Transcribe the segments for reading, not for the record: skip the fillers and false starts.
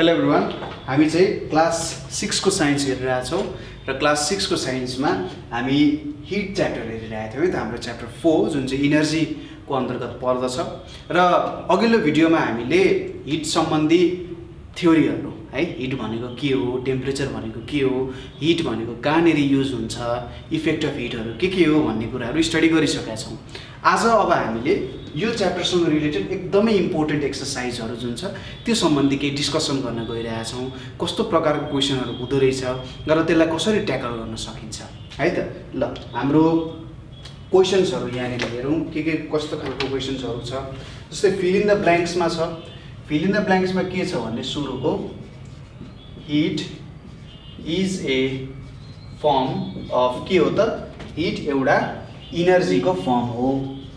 Hello everyone, हामी चाहिँ class 6 को साइन्स हेरिरहेका छौँ र क्लास 6 को साइन्समा हामी हिट च्याप्टर हेरिरहेका थियौँ है त। हाम्रो च्याप्टर 4 जुन चाहिँ इनर्जीको अन्तर्गत पर्दछ र अघिल्लो भिडियोमा हामीले हिट सम्बन्धी थ्योरीहरू है, हिट भनेको के हो, टेम्परेचर भनेको के हो, हिट भनेको कहाँनिर युज हुन्छ, इफेक्ट अफ हिटहरू के हो भन्ने कुराहरू स्टडी गरिसकेका छौँ। आज अब हामीले यो च्याप्टरसँग रिलेटेड एकदमै इम्पोर्टेन्ट एक्सर्साइजहरू जुन छ त्यो सम्बन्धी केही डिस्कसन गर्न गइरहेका छौँ। कस्तो प्रकारको क्वेसनहरू हुँदो रहेछ र त्यसलाई कसरी ट्याकल गर्न सकिन्छ है त। ल, हाम्रो क्वेसन्सहरू यहाँनिर हेरौँ के कस्तो खालको क्वेसन्सहरू छ। जस्तै फिल इन द ब्ल्याङ्क्समा छ। फिल इन द ब्ल्याङ्क्समा के छ भने सुरुको hit is a form of के हो त, हिट एउटा इनर्जीको फर्म हो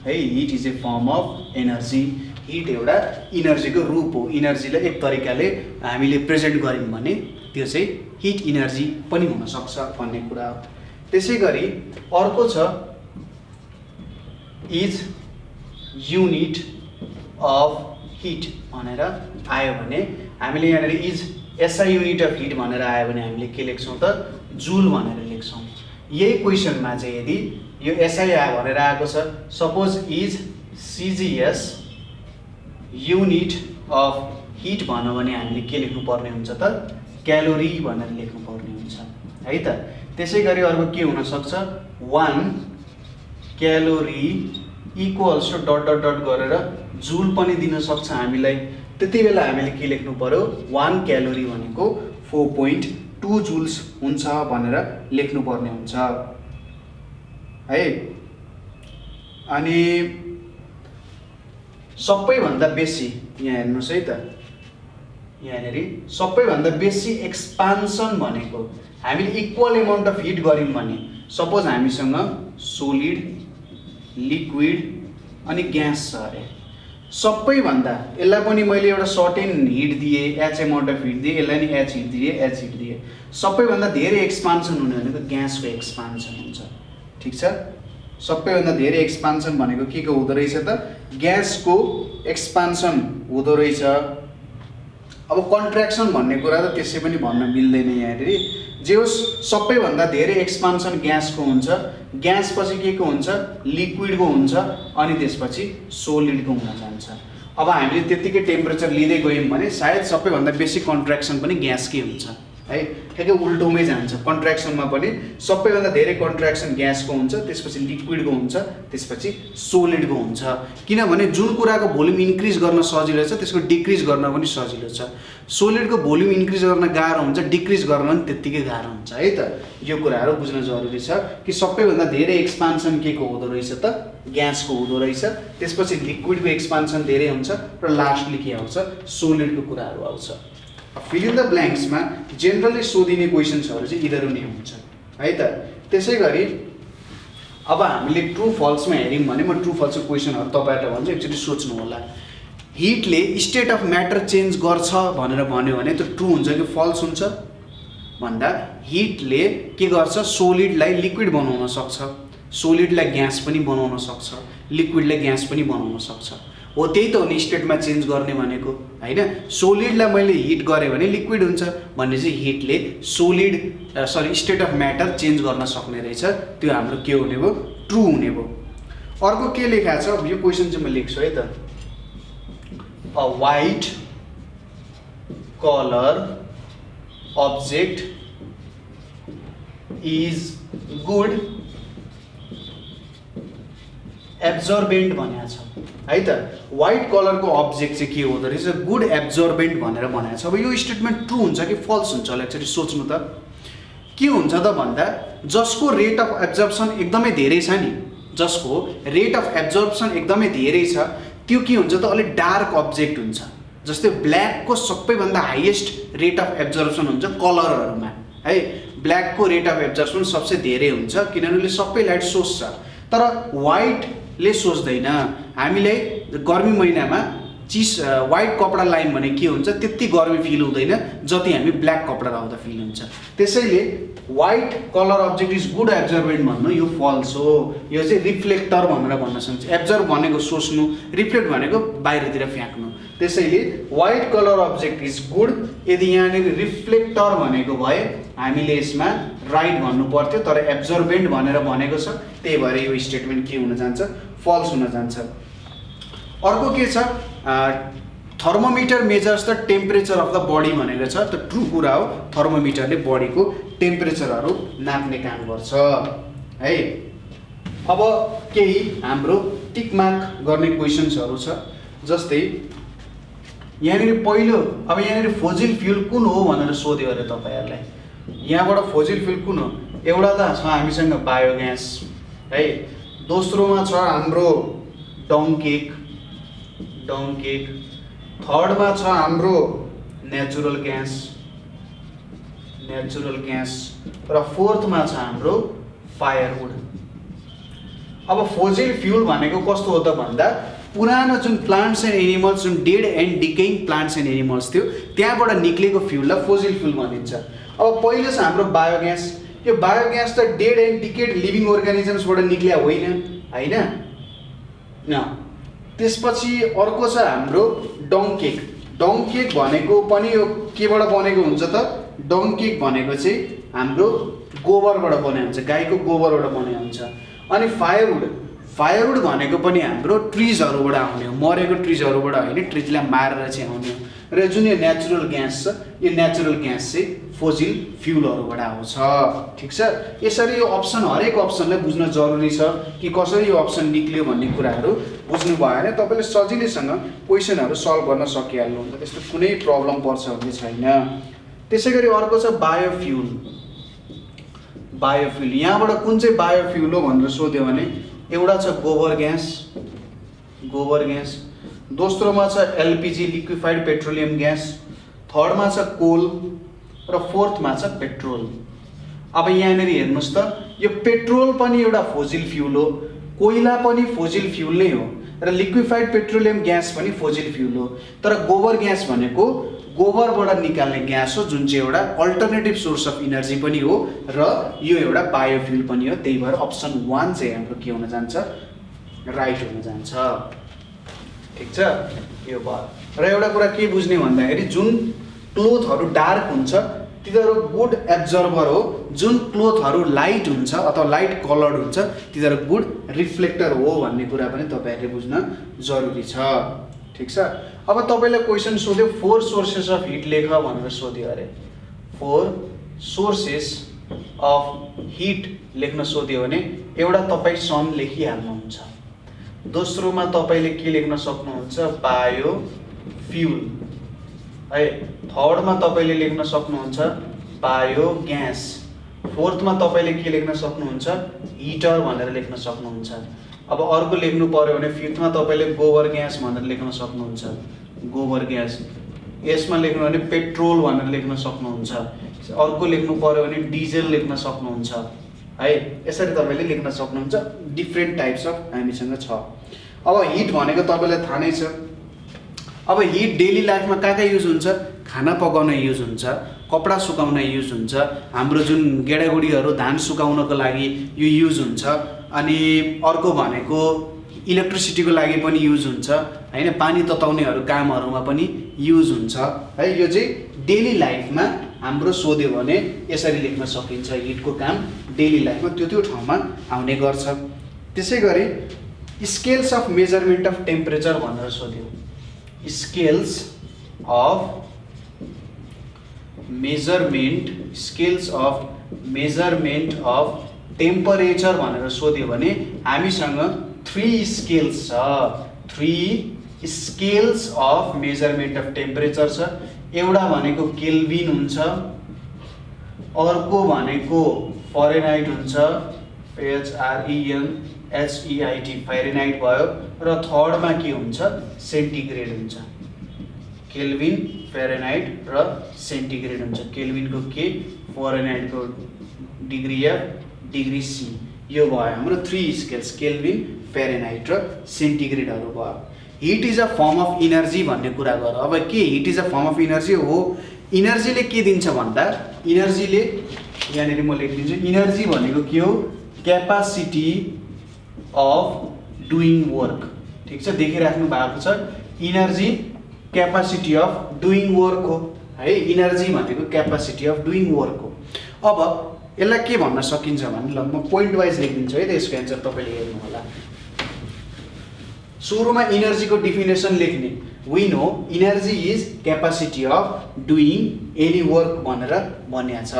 है। Hit is a form of energy. Hit एउटा इनर्जीको रूप हो। इनर्जीलाई एक तरिकाले हामीले प्रेजेन्ट गऱ्यौँ भने त्यो चाहिँ हिट इनर्जी पनि हुनसक्छ भन्ने कुरा हो। त्यसै गरी अर्को छ इज युनिट अफ हिट भनेर आयो भने हामीले यहाँनिर is SI unit of heat भनेर आयो भने हामीले के लेख्छौँ त, जुल भनेर लेख्छौँ। यही क्वेसनमा चाहिँ यदि यो एसआई भनेर आएको छ, suppose is CGS unit of heat भन्यो भने हामीले के लेख्नु पर्ने हुन्छ त, क्यालोरी भनेर लेख्नु पर्ने हुन्छ है त। त्यसै गरी अर्को के हुनसक्छ, 1 calorie equals to dot dot dot गरेर जुल पनि दिन सक्छ हामीलाई। त्यति बेला हामीले के लेख्नु पर्यो, 1 क्यालोरी भनेको 4.2 जुल्स हुन्छ भनेर लेख्नु पर्ने हुन्छ है। अनि सबैभन्दा बेसी यहाँ हेर्नुहोस् है त, यहाँनिर सबैभन्दा बेसी एक्सपान्सन भनेको हामीले इक्वल एमाउन्ट अफ हिट गऱ्यौँ भने, सपोज हामीसँग सोलिड, लिक्विड अनि ग्यास छ अरे। सबैभन्दा यसलाई पनि मैले एउटा सर्टेन हिट दिएँ, एच एमाउन्ट अफ हिट दिएँ, यसलाई नि एच हिट दिएँ, एच हिट दिएँ। सबैभन्दा धेरै एक्सपान्सन हुने भनेको ग्यासको एक्सपान्सन हुन्छ, ठिक छ। सबैभन्दा धेरै एक्सपान्सन भनेको के को हुँदो रहेछ त, ग्यासको एक्सपान्सन हुँदो रहेछ। अब कन्ट्र्याक्सन भन्ने कुरा त त्यसै पनि भन्न मिल्दैन यहाँनिर। जे होस्, सबैभन्दा धेरै एक्सपान्सन ग्यासको हुन्छ। ग्यास पछि के को हुन्छ, लिक्विडको हुन्छ, अनि त्यसपछि सोलिडको हुन जान्छ। अब हामीले त्यतिकै टेम्परेचर लिँदै गयौँ भने सायद सबैभन्दा बेसी कन्ट्र्याक्सन पनि ग्यासकै हुन्छ है। ठ्याक्कै उल्टोमै जान्छ। कन्ट्र्याक्सनमा पनि सबैभन्दा धेरै कन्ट्र्याक्सन ग्यासको हुन्छ, त्यसपछि लिक्विडको हुन्छ, त्यसपछि सोलिडको हुन्छ। किनभने जुन कुराको भोल्युम इन्क्रिज गर्न सजिलो छ त्यसको डिक्रिज गर्न पनि सजिलो छ। सोलिडको भोल्युम इन्क्रिज गर्न गाह्रो हुन्छ, डिक्रिज गर्न पनि त्यत्तिकै गाह्रो हुन्छ है त। यो कुराहरू बुझ्न जरुरी छ कि सबैभन्दा धेरै एक्सपान्सन के को हुँदो रहेछ त, ग्यासको हुँदो रहेछ। त्यसपछि लिक्विडको एक्सपान्सन धेरै हुन्छ र लास्टली के आउँछ, सोलिडको कुराहरू आउँछ। फिल इन द ब्ल्याङ्क्समा जेनरली सोधिने क्वेसन्सहरू चाहिँ यिनीहरू नै हुन्छ है त। त्यसै गरी अब हामीले ट्रु फल्समा हेऱ्यौँ भने, म ट्रु फल्सको क्वेसनहरू तपाईँहरूलाई भन्छु, एकचोटि सोच्नु होला। हिटले स्टेट अफ म्याटर चेन्ज गर्छ भनेर भन्यो भने त्यो ट्रु हुन्छ कि फल्स हुन्छ भन्दा, हिटले के गर्छ, सोलिडलाई लिक्विड बनाउन सक्छ, सोलिडलाई ग्यास पनि बनाउन सक्छ, लिक्विडलाई ग्यास पनि बनाउन सक्छ। हो, त्यही त हो नि स्टेटमा चेन्ज गर्ने भनेको होइन। सोलिडलाई मैले हिट गरेँ भने लिक्विड हुन्छ भन्ने चाहिँ हिटले स्टेट अफ म्याटर चेन्ज गर्न सक्ने रहेछ। त्यो हाम्रो के हुने भयो, ट्रु हुने भयो। अर्को के लेखा छ, अब यो क्वेसन चाहिँ म लेख्छु है त। A white colour object is good absorbent भनेको छ है त। व्हाइट कलरको अब्जेक्ट चाहिँ के हुँदो रहेछ, गुड एब्जर्बेन्ट भनेर भनेको छ। अब यो स्टेटमेन्ट ट्रु हुन्छ कि फल्स हुन्छ होला, एकचोटि सोच्नु त। के हुन्छ त भन्दा, जसको रेट अफ एब्जर्प्सन एकदमै धेरै छ नि, जसको रेट अफ एब्जर्प्सन एकदमै धेरै छ, त्यो के हुन्छ त, अलिक डार्क अब्जेक्ट हुन्छ। जस्तै ब्ल्याकको सबैभन्दा हाइएस्ट रेट अफ एब्जर्प्सन हुन्छ कलरहरूमा है। ब्ल्याकको रेट अफ एब्जर्प्सन सबसे धेरै हुन्छ किनभने उसले सबै लाइट सोच्छ। तर व्हाइटले सोच्दैन। हामीले गर्मी महिनामा व्हाइट कपडा लायौँ भने के हुन्छ, त्यति गर्मी फिल हुँदैन जति हामी ब्ल्याक कपडा लाउँदा फिल हुन्छ। त्यसैले white colour object is good absorbent भन्नु यो फल्स हो। यो चाहिँ रिफ्लेक्टर भनेर भन्न सक्छ। एब्जर्ब भनेको सोच्नु, रिफ्लेक्ट भनेको बाहिरतिर फ्याँक्नु। त्यसैले white colour object is good. यदि यहाँनिर रिफ्लेक्टर भनेको भए हामीले यसमा राइट भन्नु पर्थ्यो, तर एब्जर्बेन्ट भनेर भनेको छ, त्यही भएर यो स्टेटमेन्ट के हुन जान्छ, फल्स हुन जान्छ। अर्को के छ, thermometer measures the temperature of the body भनेको छ, त ट्रु कुरा हो। थर्मोमिटरले बडीको टेम्परेचरहरू नाप्ने काम गर्छ है। अब केही हाम्रो टिक मार्क गर्ने क्वेसन्सहरू छ, जस्तै यहाँनिर पहिलो, अब यहाँनिर फोजिल फ्युल कुन हो भनेर सोध्यो अरे तपाईँहरूलाई। यहाँबाट फोजिल फ्युल कुन हो? एउटा त छ हामीसँग बायोग्यास है, दोस्रोमा छ हाम्रो डङकेक, थर्डमा छ हाम्रो नेचुरल ग्यास र फोर्थमा छ हाम्रो फायरवुड। अब फोजिल फ्युल भनेको कस्तो हो त भन्दा पुरानो जुन प्लान्ट्स एन्ड एनिमल्स, जुन dead and decaying plants and animals थियो त्यहाँबाट निक्लेको फ्युललाई फोजिल फ्युल भनिन्छ। अब पहिलो छ हाम्रो बायोग्यास। यो बायोग्यास त डेड एन्ड डिकेड लिभिङ अर्गानिजम्सबाट निक्लिया होइन न। त्यसपछि अर्को छ हाम्रो डङकेक भनेको पनि यो केबाट बनेको हुन्छ त? डङकेक भनेको चाहिँ हाम्रो गोबरबाट बनेको हुन्छ, गाईको गोबरबाट बनेको हुन्छ। अनि फायरवुड भनेको पनि हाम्रो ट्रिजहरूबाट आउने हो, मरेको ट्रिजहरूबाट होइन, ट्रिजलाई मारेर चाहिँ आउने हो। र जुन यो नेचुरल ग्यास छ, यो नेचुरल ग्यास चाहिँ फोजिल फ्युलहरूबाट आउँछ। ठिक छ, यसरी यो अप्सन, हरेक अप्सनलाई बुझ्न जरुरी छ कि कसरी यो अप्सन निक्लियो भन्ने कुराहरू बुझ्नु भयो भने तपाईँले सजिलैसँग क्वेसनहरू सल्भ गर्न सकिहाल्नुहुन्छ, त्यस्तो कुनै प्रब्लम पर्छ भन्ने छैन। त्यसै गरी अर्को छ बायोफ्युल। यहाँबाट कुन चाहिँ बायोफ्युल हो भनेर सोध्यो भने एउटा छ गोबर ग्यास, दोस्रोमा छ एलपिजी लिक्विफाइड पेट्रोलियम ग्यास, थर्डमा छ कोल र फोर्थमा छ पेट्रोल। अब यहाँनिर हेर्नुहोस् त, यो पेट्रोल पनि एउटा फोजिल फ्युल हो, कोइला पनि फोजिल फ्युल नै हो र लिक्विफाइड पेट्रोलियम ग्यास पनि फोजिल फ्युल हो। तर गोबर ग्यास भनेको गोबरबाट निकाल्ने ग्यास हो, जुन चाहिँ एउटा अल्टरनेटिभ सोर्स अफ इनर्जी पनि हो र यो एउटा बायोफ्युल पनि हो। त्यही भएर अप्सन 1 चाहिँ हाम्रो के हुन जान्छ, राइट हुन जान्छ। ठिक छ, यो भयो। र एउटा कुरा के बुझ्ने भन्दाखेरि जुन क्लोथहरू डार्क हुन्छ तिनीहरू गुड एब्जर्भर हो, जुन क्लोथहरू लाइट हुन्छ अथवा लाइट कलर्ड हुन्छ तिनीहरू गुड रिफ्लेक्टर हो भन्ने कुरा पनि तपाईँहरूले बुझ्न जरुरी छ। ठिक छ, अब तपाईँलाई क्वेसन सोध्यो 4 सोर्सेस अफ हिट लेख भनेर सोध्यो अरे। 4 सोर्सेस अफ हिट लेख्न सोध्यो भने एउटा तपाईँ सन लेखिहाल्नुहुन्छ, दोस्रोमा तपाईँले के लेख्न सक्नुहुन्छ, बायोफ्युल है, थर्डमा तपाईँले लेख्न सक्नुहुन्छ बायोग्यास, फोर्थमा तपाईँले के लेख्न सक्नुहुन्छ, हिटर भनेर लेख्न सक्नुहुन्छ। अब अर्को लेख्नु पर्यो भने फिफ्थमा तपाईँले गोबर ग्यास भनेर लेख्न सक्नुहुन्छ, गोबर ग्यास। यसमा लेख्नु भने पेट्रोल भनेर लेख्न सक्नुहुन्छ। अर्को लेख्नु पर्यो भने डिजेल लेख्न सक्नुहुन्छ है। यसरी तपाईँले लेख्न सक्नुहुन्छ। डिफ्रेन्ट टाइप्स अफ हामीसँग छ। अब हिट भनेको तपाईँलाई थाहा नै छ। अब हिट डेली लाइफमा कहाँ युज हुन्छ, खाना पकाउन युज हुन्छ, कपडा सुकाउन युज हुन्छ, हाम्रो जुन गेडागुडीहरू धान सुकाउनको लागि यो युज हुन्छ। अनि अर्को भनेको इलेक्ट्रिसिटीको लागि पनि युज हुन्छ हैन, पानी तताउनेहरू कामहरूमा पनि युज हुन्छ है। यो चाहिँ डेली लाइफमा हाम्रो सोध्यो भने यसरी लेख्न सकिन्छ, हिटको काम डेली लाइफमा त्यो ठाउँमा आउने गर्छ। त्यसै गरी scales of measurement of temperature भनेर सोध्यो, scales of measurement of temperature भनेर सोध्यो भने हामीसँग 3 स्केल्स छ। 3 scales of measurement of temperature छ। एउटा भनेको केल्भिन हुन्छ, अर्को भनेको फरेनहाइट हुन्छ, FARENHEIT फारेनहाइट भयो, र थर्डमा के हुन्छ, सेन्टिग्रेड हुन्छ। केल्भिन, फारेनहाइट र सेन्टिग्रेड हुन्छ। केल्भिनको के, फरेनहाइटको डिग्री एफ, डिग्री सी। यो भयो हाम्रो 3 स्केल्स, केल्भिन, फारेनहाइट र सेन्टिग्रेडहरू भयो। Hit is a form of energy भन्ने कुरा गर। अब के hit is a form of energy हो? इनर्जीले के दिन्छ भन्दा, इनर्जीले यहाँनिर म लेखिदिन्छु, इनर्जी भनेको के हो, क्यापासिटी अफ डुइङ वर्क। ठिक छ, देखिराख्नु भएको छ। Energy capacity of doing work हो है। इनर्जी भनेको क्यापासिटी अफ डुइङ वर्क हो। अब यसलाई के भन्न सकिन्छ भने ल म पोइन्ट वाइज लेखिदिन्छु है त यसको एन्सर तपाईँले हेर्नु होला। सुरुमा इनर्जीको डिफिनेसन लेख्ने, we know energy is capacity of doing any work भनेर भनिएको छ।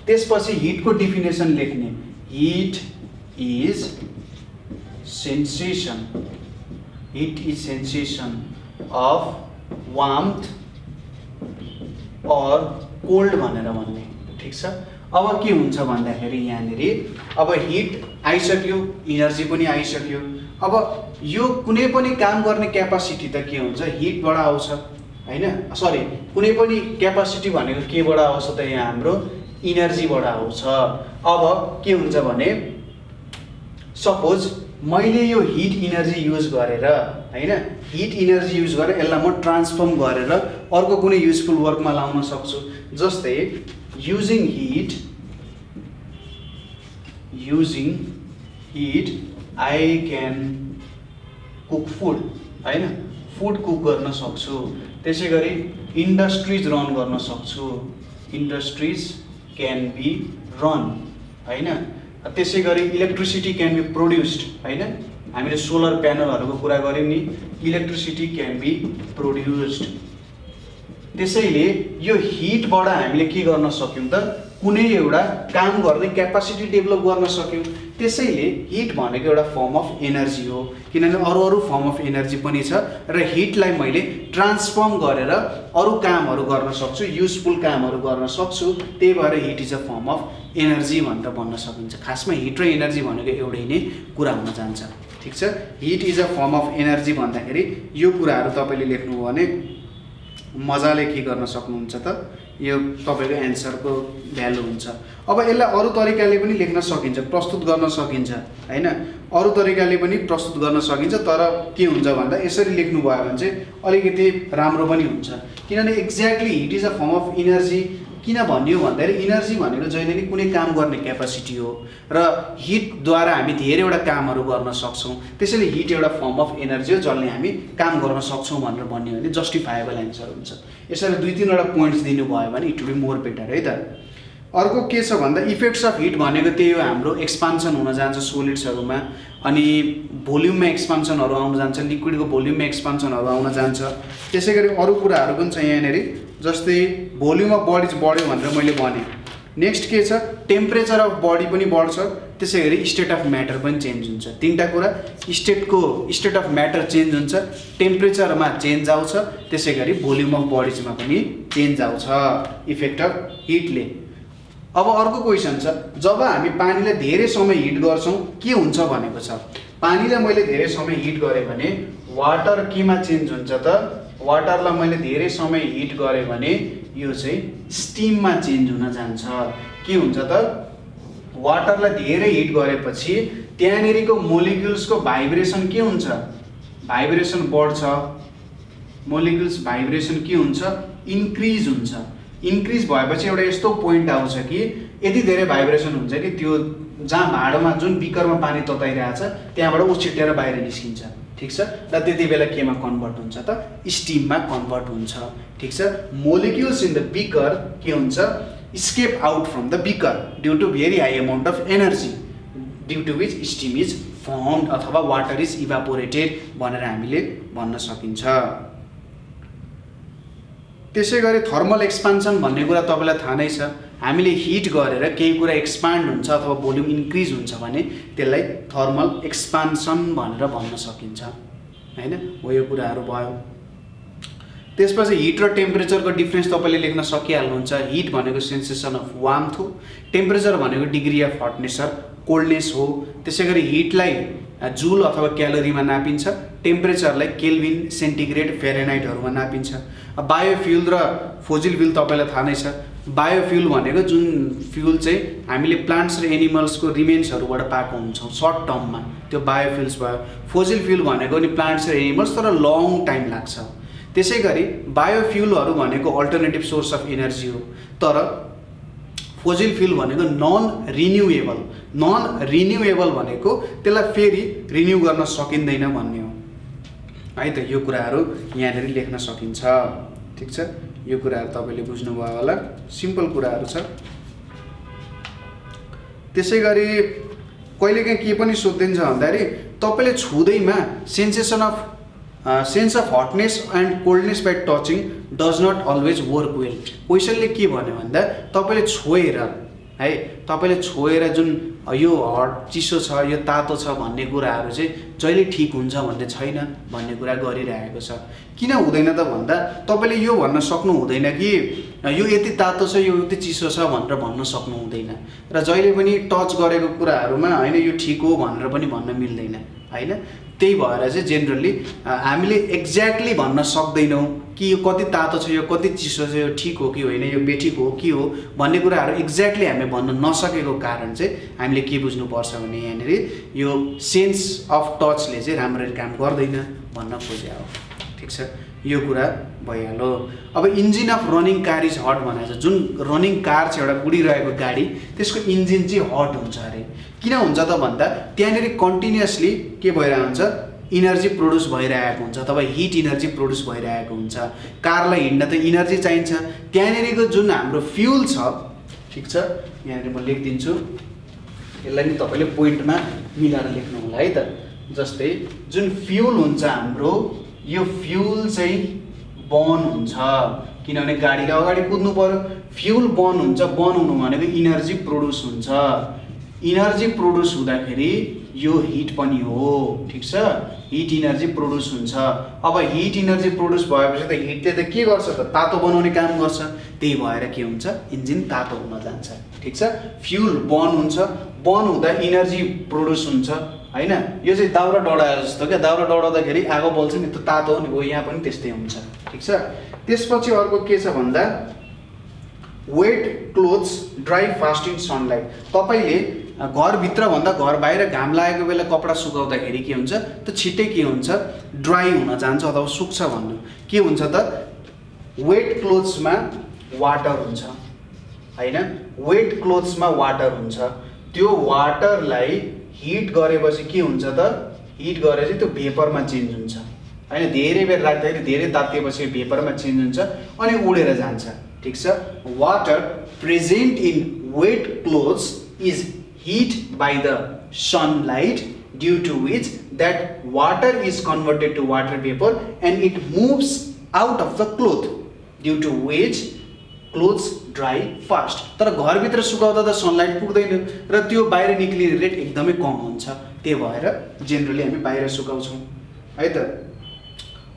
त्यसपछि हिटको डिफिनेसन लेख्ने, heat is sensation, heat is sensation of warmth or cold भनेर भन्ने, ठिक छ। अब के हुन्छ भन्दाखेरि यहाँनिर अब हिट आइसक्यो, इनर्जी पनि आइसक्यो। अब यो कुनै पनि काम गर्ने क्यापासिटी त के हुन्छ, हिटबाट आउँछ हैन, सरी कुनै पनि क्यापासिटी भनेको केबाट आउँछ त यहाँ हाम्रो इनर्जीबाट आउँछ। अब के हुन्छ भने सपोज मैले यो हिट इनर्जी युज गरेर हैन, हिट इनर्जी युज गरेर यसलाई म ट्रान्सफर्म गरेर अर्को कुनै युजफुल वर्कमा लाउन सक्छु। जस्तै using hit I can cook food हैन, फुड कुक गर्न सक्छु। त्यसै गरी इन्डस्ट्रिज रन गर्न सक्छु, इन्डस्ट्रिज क्यान बी रन हैन। त्यसै गरी इलेक्ट्रिसिटी क्यान बी प्रोड्युस्ड हैन, हामीले सोलर प्यानलहरूको कुरा गऱ्यौँ नि, इलेक्ट्रिसिटी क्यान बी प्रोड्युस्ड। त्यसैले यो हिटबाट हामीले के गर्न सक्यौँ त, कुनै एउटा काम गर्ने क्यापासिटी डेभलप गर्न सक्यौँ। त्यसैले हिट भनेको एउटा फर्म अफ एनर्जी हो, किनभने अरू फर्म अफ एनर्जी पनि छ र हिटलाई मैले ट्रान्सफर्म गरेर अरू कामहरू गर्न सक्छु, युजफुल कामहरू गर्न सक्छु। त्यही भएर hit is a form of energy भनेर भन्न सकिन्छ। खासमा हिट र एनर्जी भनेको एउटै नै कुरा हुन जान्छ, ठिक छ। Hit is a form of energy भन्दाखेरि यो कुराहरू तपाईँले लेख्नुभयो भने मजाले के गर्न सक्नुहुन्छ त, यो तपाईँको एन्सरको भ्यालु हुन्छ। अब यसलाई अरू तरिकाले पनि लेख्न सकिन्छ, प्रस्तुत गर्न सकिन्छ हैन, अरू तरिकाले पनि प्रस्तुत गर्न सकिन्छ। तर के हुन्छ भन्दा यसरी लेख्नुभयो भने चाहिँ अलिकति राम्रो पनि हुन्छ, किनभने exactly hit is a form of energy किन भन्यो भन्दाखेरि इनर्जी भनेको जहिले पनि कुनै काम गर्ने क्यापासिटी हो र हिटद्वारा हामी धेरैवटा कामहरू गर्न सक्छौँ। त्यसैले हिट एउटा फर्म अफ एनर्जी हो जसले हामी काम गर्न सक्छौँ भनेर भन्यो भने जस्टिफाएबल एन्सर हुन्छ। यसरी 2-3वटा पोइन्ट्स दिनुभयो भने it will be more better है त। अर्को के छ भन्दा इफेक्ट्स अफ हिट भनेको त्यही हो, हाम्रो एक्सपान्सन हुन जान्छ सोलिड्सहरूमा, अनि भोल्युममा एक्सपान्सनहरू आउन जान्छ, लिक्विडको भोल्युममा एक्सपान्सनहरू आउन जान्छ। त्यसै गरी अरू कुराहरू पनि छ यहाँनिर, जस्तै भोल्युम अफ बडी बढ्यो भनेर मैले भने। नेक्स्ट के छ, टेम्परेचर अफ बडी पनि बढ्छ, त्यसै गरी स्टेट अफ म्याटर पनि चेन्ज हुन्छ। तिनवटा कुरा, स्टेट अफ म्याटर चेन्ज हुन्छ, टेम्परेचरमा चेन्ज आउँछ, त्यसै गरी भोल्युम अफ बडिजमा पनि चेन्ज आउँछ इफेक्ट अफ हिटले। अब अर्को क्वेसन छ, जब हामी पानीलाई धेरै समय हिट गर्छौँ के हुन्छ भनेको छ। पानीलाई मैले धेरै समय हिट गरेँ भने वाटर केमा चेन्ज हुन्छ त, वाटरलाई मैले धेरै समय हिट गरेँ भने यो चाहिँ स्टिममा चेन्ज हुन जान्छ। के हुन्छ त, वाटरलाई धेरै हिट गरेपछि त्यहाँनिरको मोलिक्युल्सको भाइब्रेसन के हुन्छ, भाइब्रेसन बढ्छ। मोलिक्युल्स भाइब्रेसन के हुन्छ, इन्क्रिज हुन्छ। इन्क्रिज भएपछि एउटा यस्तो पोइन्ट आउँछ कि यति धेरै भाइब्रेसन हुन्छ कि त्यो जहाँ भाँडोमा जुन बिकरमा पानी तताइरहेछ त्यहाँबाट उछिटेर बाहिर निस्किन्छ, ठिक छ। र त्यति बेला केमा कन्भर्ट हुन्छ त, स्टिममा कन्भर्ट हुन्छ, ठिक छ। मोलिक्युल्स इन द बिकर के हुन्छ, escape out from the beaker due to very high amount of energy due to which steam is formed अथवा water is evaporated भनेर हामीले भन्न सकिन्छ। त्यसै गरी थर्मल एक्सपान्सन भन्ने कुरा तपाईलाई थाहा नै छ। हामीले हिट गरेर केही कुरा एक्सपान्ड हुन्छ अथवा भोल्युम इन्क्रिज हुन्छ भने त्यसलाई थर्मल एक्सपान्सन भनेर भन्न सकिन्छ, हैन। हो यो कुराहरू भयो। त्यसपछि हिट र टेम्परेचरको डिफरेन्स तपाईले लेख्न सकिहाल्नुहुन्छ। हिट भनेको सेन्सेसन अफ वार्मथ हो, टेम्परेचर भनेको डिग्री अफ हटनेस र कोल्डनेस हो। त्यसै गरी हिटलाई जुल अथवा क्यालोरीमा नापिन्छ, टेम्परेचरलाई केल्भिन, सेन्टिग्रेड, फेरेनहाइटहरुमा नापिन्छ। बायोफ्युल र फोसिल फ्युल तपाईलाई थाहा नै छ। बायोफ्युल भनेको जुन फ्युल चाहिँ हामीले प्लान्ट्स र एनिमल्सको रिमेन्सहरुबाट पाएको हुन्छौं सर्ट टर्ममा, त्यो बायोफ्युल्स भयो। फोसिल फ्युल भनेको नि प्लान्ट्स र एनिमल्स तर लङ टाइम लाग्छ। त्यसै गरी बायोफ्युलहरु भनेको अल्टरनेटिभ सोर्स अफ एनर्जी हो, तर फोसिल फ्युल भनेको नन रिन्युएबल। नन रिन्युएबल भनेको त्यसलाई फेरि रिन्यू गर्न सकिँदैन भन्ने हो। है त। यो कुराहरू यहाँनिर लेख्न सकिन्छ, ठिक छ। यो कुराहरू तपाईँले बुझ्नुभयो होला, सिम्पल कुराहरू छ। त्यसै गरी कहिलेकाहीँ के पनि सोधिन्छ भन्दाखेरि तपाईँले छुँदैमा sense of hotness and coldness by touching does not always work well. क्वेसनले के भन्यो भन्दा तपाईँले छोएर है, तपाईँले छोएर जुन यो हट चिसो छ, यो तातो छ भन्ने कुराहरू चाहिँ जहिले ठिक हुन्छ भन्ने छैन भन्ने कुरा गरिरहेको छ। किन हुँदैन त भन्दा तपाईँले यो भन्न सक्नु हुँदैन कि यो यति तातो छ, यो यति चिसो छ भनेर भन्न सक्नु हुँदैन, र जहिले पनि टच गरेको कुराहरूमा होइन यो ठिक हो भनेर पनि भन्न मिल्दैन होइन। त्यही भएर चाहिँ जेनरली हामीले एक्ज्याक्टली भन्न सक्दैनौँ कि यो कति तातो छ, यो कति चिसो छ, यो ठिक हो कि होइन, यो बेठिक हो कि हो भन्ने कुराहरू एक्ज्याक्टली हामी भन्न नसकेको कारण चाहिँ हामीले के बुझ्नुपर्छ भने यहाँनिर यो सेन्स अफ टचले चाहिँ राम्ररी काम गर्दैन भन्न खोजे हो, ठिक छ। यो कुरा भइहाल्यो। अब engine of running car is hot भनेको छ। जुन रनिङ कार छ, एउटा उडिरहेको गाडी, त्यसको इन्जिन चाहिँ हट हुन्छ अरे। किन हुन्छ त भन्दा त्यहाँनिर कन्टिन्युसली के भइरहेको हुन्छ, इनर्जी प्रोड्युस भइरहेको हुन्छ अथवा हिट इनर्जी प्रोड्युस भइरहेको हुन्छ। कारलाई हिँड्न त इनर्जी चाहिन्छ, त्यहाँनिरको जुन हाम्रो फ्युल छ, ठिक छ, यहाँनिर म लेखिदिन्छु, यसलाई नि तपाईँले पोइन्टमा मिलाएर लेख्नु होला है त। जस्तै जुन फ्युल हुन्छ हाम्रो, यो फ्युल चाहिँ बर्न हुन्छ, किनभने गाडीले अगाडि कुद्नु पर्यो, फ्युल बर्न हुन्छ। बर्न हुनु भनेको इनर्जी प्रोड्युस हुन्छ। इनर्जी प्रोड्युस हुँदाखेरि यो हिट पनि हो, ठिक छ, हिट इनर्जी प्रोड्युस हुन्छ। अब हिट इनर्जी प्रोड्युस भएपछि त हिटले त के गर्छ त, तातो बनाउने काम गर्छ। त्यही भएर के हुन्छ, इन्जिन तातो हुन जान्छ, ठिक छ। फ्युल बर्न हुन्छ, बर्न हुँदा इनर्जी प्रोड्युस हुन्छ होइन। यो चाहिँ दाउरा डढाए जस्तो क्या, दाउरा डढाउँदाखेरि आगो बल्छ नि, त्यो तातो हो नि, हो यहाँ पनि त्यस्तै हुन्छ, ठिक छ। त्यसपछि अर्को के छ भन्दा wet clothes dry fast in sunlight. तपाईँले घरभित्र भन्दा घर बाहिर घाम लागेको बेला कपडा सुकाउँदाखेरि के हुन्छ त, छिट्टै के हुन्छ, ड्राई हुन जान्छ अथवा सुक्छ भन्नु। के हुन्छ त, वेट क्लोथ्समा वाटर हुन्छ होइन, वेट क्लोथ्समा वाटर हुन्छ। त्यो वाटरलाई हिट गरेपछि के हुन्छ त, हिट गरेपछि त्यो भेपरमा चेन्ज हुन्छ होइन। धेरै बेर राख्दाखेरि धेरै तातिएपछि भेपरमा चेन्ज हुन्छ अनि उडेर जान्छ, ठिक छ। Water present in wet clothes is heat by the sunlight, due to which that water is converted to water vapor and it moves out of the cloth, due to which clothes dry fast। तर घरभित्र सुकाउँदा त sunlight पुग्दैन र त्यो बाहिर निक्लिने rate एकदमै कम हुन्छ। त्यही भएर जेनरली हामी बाहिर सुकाउँछौँ है त।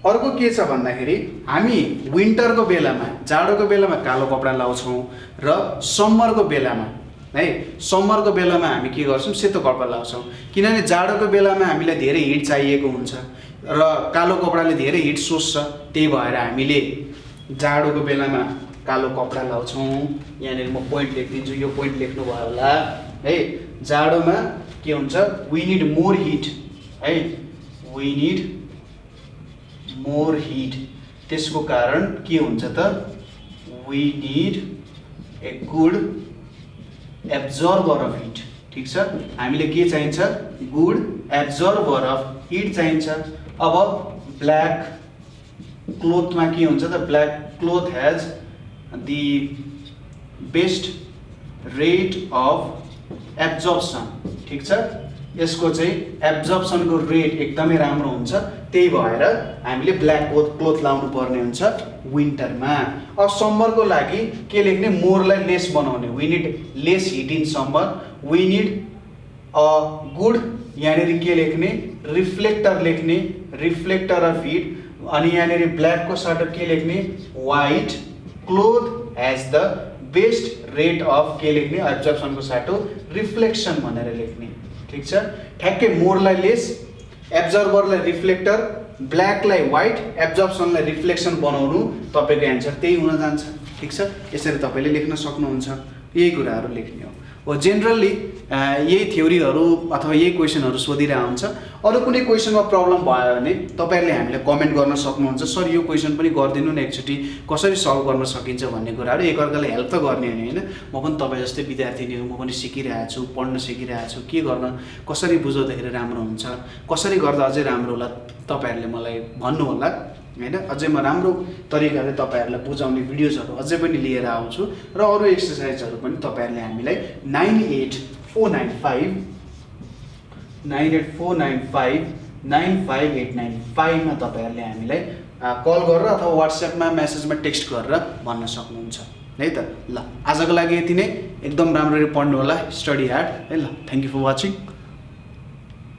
अर्को के छ भन्दाखेरि हामी विन्टरको बेलामा, जाडोको बेलामा कालो कपडा लाउँछौँ र समरको बेलामा है, समरको बेलामा हामी के गर्छौँ, सेतो कपडा लाउँछौँ। किनभने जाडोको बेलामा हामीलाई धेरै हिट चाहिएको हुन्छ र कालो कपडाले धेरै हिट सोच्छ। त्यही भएर हामीले जाडोको बेलामा कालो कपडा लाउँछौँ। यहाँनिर म पोइन्ट लेखिदिन्छु, यो पोइन्ट लेख्नुभयो होला है। जाडोमा के हुन्छ, वी निड मोर हिट है, वी निड मोर हिट। त्यसको कारण के हुन्छ त, we need a good absorber of heat, ठिक छ। हामीले के चाहिन्छ, गुड एब्जर्बर अफ हिट चाहिन्छ। अब ब्ल्याक क्लोथमा के हुन्छ त, black cloth has the best rate of absorption, ठिक छ। यसको चाहिँ एब्जर्प्सनको रेट एकदमै राम्रो हुन्छ। त्यही भएर हामीले ब्ल्याक क्लोथ लाउनु पर्ने हुन्छ विन्टरमा। अब समरको लागि के लेख्ने, मोरलाई लेस बनाउने, we need less heat in summer, we need a good, यहाँनिर के लेख्ने, रिफ्लेक्टर लेख्ने, रिफ्लेक्टर अफ हिट। अनि यहाँनिर ब्ल्याकको साटो के लेख्ने, white cloth has the best rate of के लेख्ने, एब्जर्प्सनको साटो रिफ्लेक्सन भनेर लेख्ने, ठिक छ। ठ्याक्कै मोरलाई लेस, एब्जर्बरलाई रिफ्लेक्टर, ब्ल्याकलाई वाइट, एब्जर्प्सनलाई रिफ्लेक्सन बनाउनु, तपाईँको एन्सर त्यही हुन जान्छ, ठिक छ। यसरी तपाईँले लेख्न सक्नुहुन्छ, यही कुराहरू लेख्ने हो। हो जेनरली यही थ्योरीहरू अथवा यही क्वेसनहरू सोधिरहेको हुन्छ। अरू कुनै क्वेसनमा प्रब्लम भयो भने तपाईँहरूले हामीलाई कमेन्ट गर्न सक्नुहुन्छ, सर यो क्वेसन पनि गरिदिनु न एकचोटि, कसरी सल्भ गर्न सकिन्छ भन्ने कुराहरू। एकअर्कालाई हेल्प त गर्ने हो नि होइन। म पनि तपाईँ जस्तै विद्यार्थी नै हो, म पनि सिकिरहेको छु, पढ्न सिकिरहेको छु, के गर्न कसरी बुझाउँदाखेरि राम्रो हुन्छ, कसरी गर्दा अझै राम्रो होला तपाईँहरूले मलाई भन्नुहोला होइन। अझै म राम्रो तरिकाले तपाईँहरूलाई बुझाउने भिडियोजहरू अझै पनि लिएर आउँछु र अरू एक्सर्साइजहरू पनि तपाईँहरूले हामीलाई 98495985 मा तपाईँहरूले हामीलाई कल गरेर अथवा वाट्सएपमा मेसेजमा टेक्स्ट गरेर भन्न सक्नुहुन्छ है त। ल आजको लागि यति नै, एकदम राम्ररी पढ्नु होला, स्टडी हार्ड है। ल थ्याङ्क यू फर वाचिङ।